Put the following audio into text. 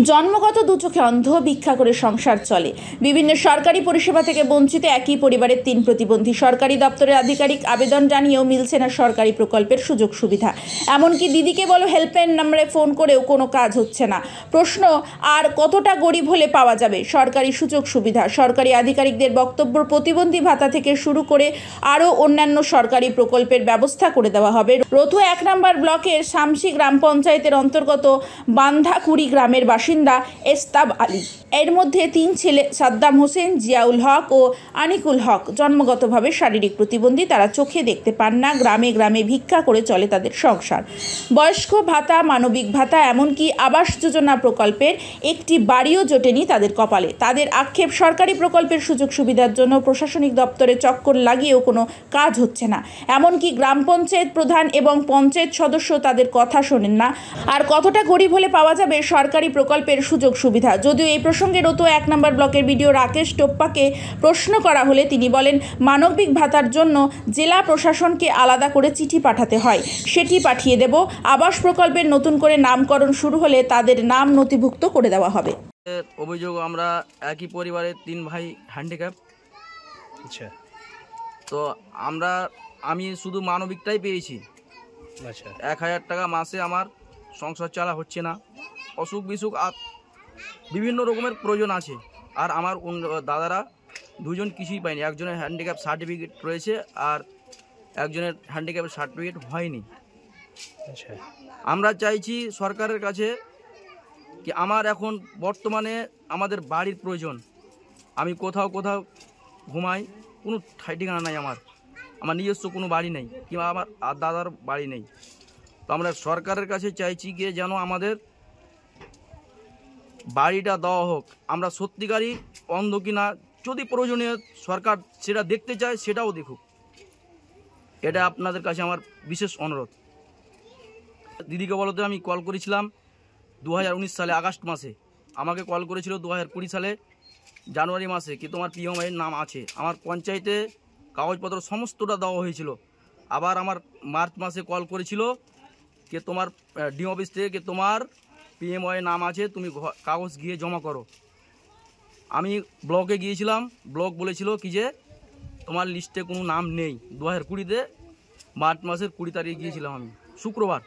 জন্মগত দুচোখে অন্ধ, ভিক্ষা করে সংসার চলে। বিভিন্ন সরকারি পরিষেবা থেকে বঞ্চিত একই পরিবারের 3 প্রতিবন্ধী। সরকারি দপ্তরের আধিকারিক আবেদন জানিয়েও মিলছে না সরকারি প্রকল্পের সুযোগ সুবিধা। এমনকি দিদিকে বলো হেল্পলাইন নম্বরে ফোন করেও কোনো কাজ হচ্ছে না। প্রশ্ন, আর কতটা গরিব হলে পাওয়া যাবে সরকারি সুযোগ সুবিধা? সরকারি আধিকারিকদের বক্তব্য, প্রতিবন্ধী ভাতা থেকে শুরু করে আরও অন্যান্য সরকারি প্রকল্পের ব্যবস্থা করে দেওয়া হবে। রথুয়া 1 নম্বর ব্লকের শামসি গ্রাম পঞ্চায়েতের অন্তর্গত বান্ধাকুড়ি গ্রামের বাসিন্দা এস্তাব আলী। এর মধ্যে 3 ছেলে সাদ্দাম হোসেন, জিয়াউল হক ও আনিকুল হক জন্মগতভাবে শারীরিক প্রতিবন্ধী। তারা চোখে দেখতে পান না। গ্রামে গ্রামে ভিক্ষা করে চলে তাদের সংসার। বয়স্ক ভাতা, মানবিক ভাতা, এমনকি আবাস যোজনা প্রকল্পের একটি বাড়িও জোটেনি তাদের কপালে। তাদের আক্ষেপ, সরকারি প্রকল্পের সুযোগ সুবিধার জন্য প্রশাসনিক দপ্তরে চক্কর লাগিয়েও কোনো কাজ হচ্ছে না। এমনকি গ্রাম পঞ্চায়েত প্রধান এবং পঞ্চায়েত সদস্য তাদের কথা শোনেন না। আর কতটা গরিব হলে পাওয়া যাবে সরকারি প্রকল্পের সুযোগ সুবিধা? যদিও এই প্রসঙ্গে রতুয়া 1 নম্বর ব্লকের বিডিও রাকেশ টোপ্পাকে প্রশ্ন করা হলে তিনি বলেন, মানবিক ভাতার জন্য জেলা প্রশাসনকে আলাদা করে চিঠি পাঠাতে হয়, সেটি পাঠিয়ে দেব। আবাস প্রকল্পের নতুন করে নামকরণ শুরু হলে তাদের নাম নথিভুক্ত করে দেওয়া হবে। অভিযোগ, আমরা একই পরিবারের 3 ভাই হ্যান্ডিক্যাপ। আচ্ছা, তো আমি শুধু মানবিকটাই পেয়েছি। আচ্ছা, 1000 টাকা মাসে আমার সংসার চালা হচ্ছে না। অসুখ বিসুখ আর বিভিন্ন রকমের প্রয়োজন আছে। আর আমার দাদারা 2 জন কিছুই পায়নি। একজনের হ্যান্ডিক্যাপ সার্টিফিকেট রয়েছে আর একজনের হ্যান্ডিক্যাপের সার্টিফিকেট হয়নি। আচ্ছা, আমরা চাইছি সরকারের কাছে কি আমার এখন বর্তমানে আমাদের বাড়ির প্রয়োজন। আমি কোথাও ঘুমাই, কোনো ঠাই ঠিকানা নাই। আমার নিজস্ব কোনো বাড়ি নেই, কিংবা আমার দাদার বাড়ি নেই। তো আমরা সরকারের কাছে চাইছি গিয়ে যেন আমাদের বাড়িটা দেওয়া হোক। আমরা সত্যিকারই অন্ধ কিনা, যদি প্রয়োজনীয় সরকার সেটা দেখতে চায় সেটাও দেখুক। এটা আপনাদের কাছে আমার বিশেষ অনুরোধ। দিদিকে বলতে আমি কল করেছিলাম 2019 সালে আগস্ট মাসে। আমাকে কল করেছিল 2020 সালে জানুয়ারি মাসে কি তোমার পিএমআইয়ের নাম আছে। আমার পঞ্চায়েতে কাগজপত্র সমস্তটা দেওয়া হয়েছিল। আবার আমার মার্চ মাসে কল করেছিল কি তোমার ডিএম অফিস থেকে কি তোমার পিএমআইয়ের নাম আছে, তুমি কাগজ গিয়ে জমা করো। আমি ব্লকে গিয়েছিলাম, ব্লক বলেছিল কি যে তোমার লিস্টে কোনো নাম নেই। 2020-তে মার্চ মাসের 20 তারিখে গিয়েছিলাম আমি, শুক্রবার।